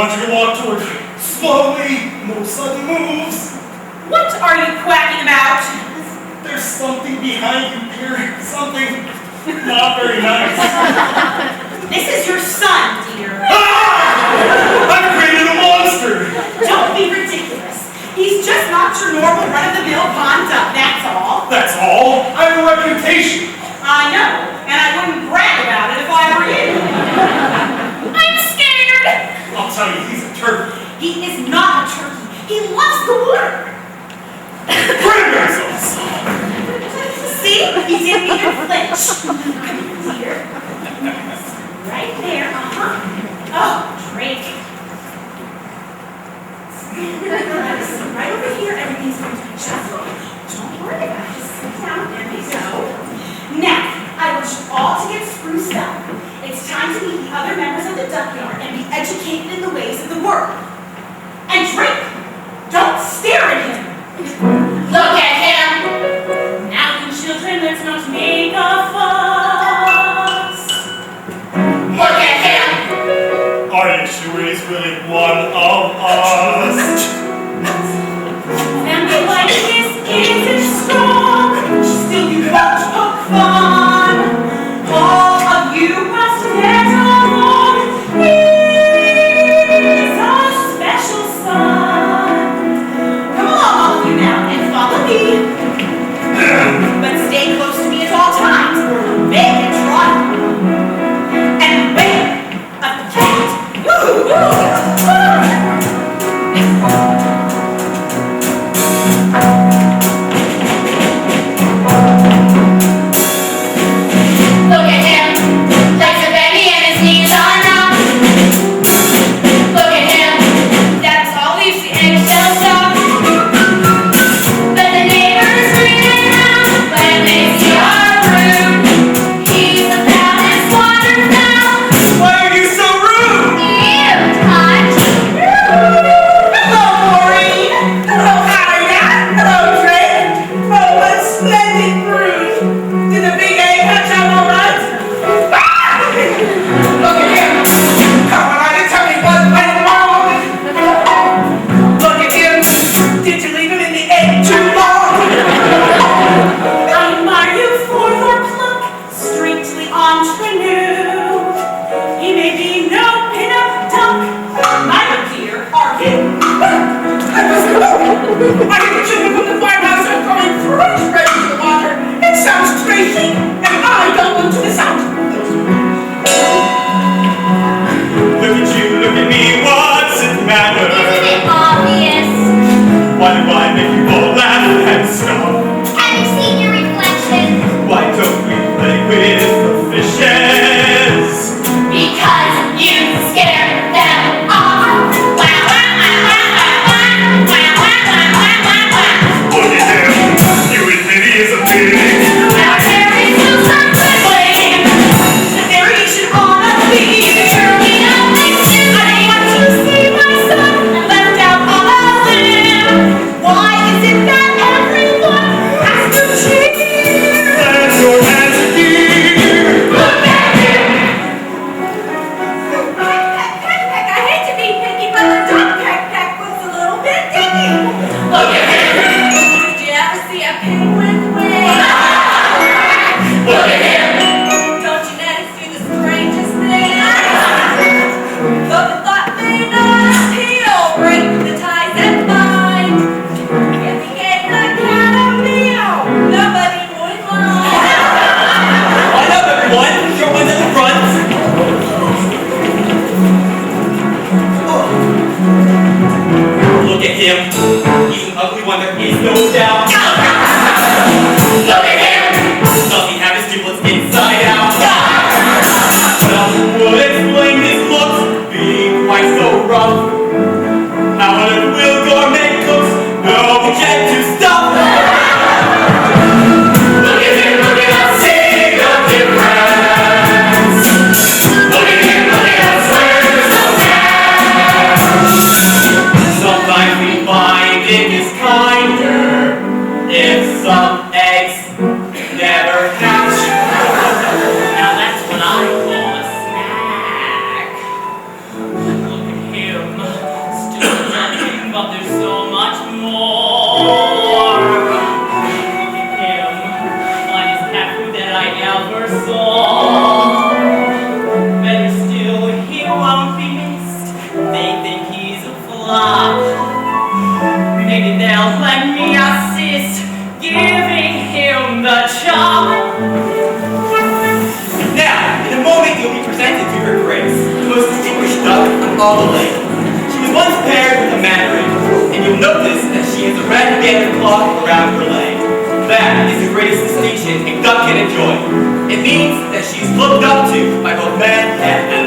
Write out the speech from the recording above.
want you to walk toward me. Slowly, no sudden moves. What are you quacking about? There's something behind you, dear. Something not very nice. This is your son, dear. Ah! I've created a monster. Don't be ridiculous. He's just not your normal run-of-the-mill conduct, that's all. That's all? I have a reputation. I know, and I wouldn't brag about it if I were you. I'm scared. I'll tell you, he's a turkey. He is not a turkey. He loves the water. Cranberry sauce. See? He didn't even flinch. Come here. Right there, Oh, drink. Right over here, everything's going to be just fine. Don't worry about it. Just sit down. There we go. Now, I want you all to get spruced up. It's time to meet the other members of the duck yard and be educated in the ways of the world. And drink. Don't stare at him. Look at him. Now, you children, let's not make a fuss. Look at him. Are you sure he's really one of us? Family like this isn't strong. Still, you won't poke fun. All of you must get along. He's a special son. Come along, all of you now, and follow me. But stay close to me at all times, or you'll make it try. And beware of the cat. Look at him, legs are bending and his knees are numb. Look at him, that's all leaves the eggshell stuff. But the neighbors bring it round when they see our brood. He's the proudest waterfowl. Why are you so rude? You touch. Hello, Maureen. Hello, Harriet. Hello, Drake. Oh, what a splendid brood. Did the big egg hatch out all right? Look at him. Come on, to tell me what went wrong. Look at him. Did you leave him in the egg too long? I admire you for your pluck, strictly ingenue. He may be no pin-up duck, neither dear are you. I hear the children from the firehouse are throwing fruit right into the water. It sounds crazy, and I don't want to miss out. Look at you, look at me, what's it matter? Isn't it obvious? Why do I make you all laugh and stop? Have you seen your reflection? Why don't we play with the fishes? Because you scared them off. Wah, wah, wah, wah, wah, wah. Wah, wah, wah, wah, wah, wah. Look at him, you admit he is a pig. Well, Harry moves on quickly. The variation on a bee. Surely nothing new. I want to see my son and left out all of them. Why never saw. Better still, he won't be missed. They think he's a flop. Maybe they'll let me assist, giving him the chop. Now, in a moment, you'll be presented to her grace, the most distinguished duck on all the lake. She was once paired with a mandarin, and you'll notice that she has a red banded cloth around her leg. That is the greatest distinction a duck can enjoy. It means that she's looked up to by both man and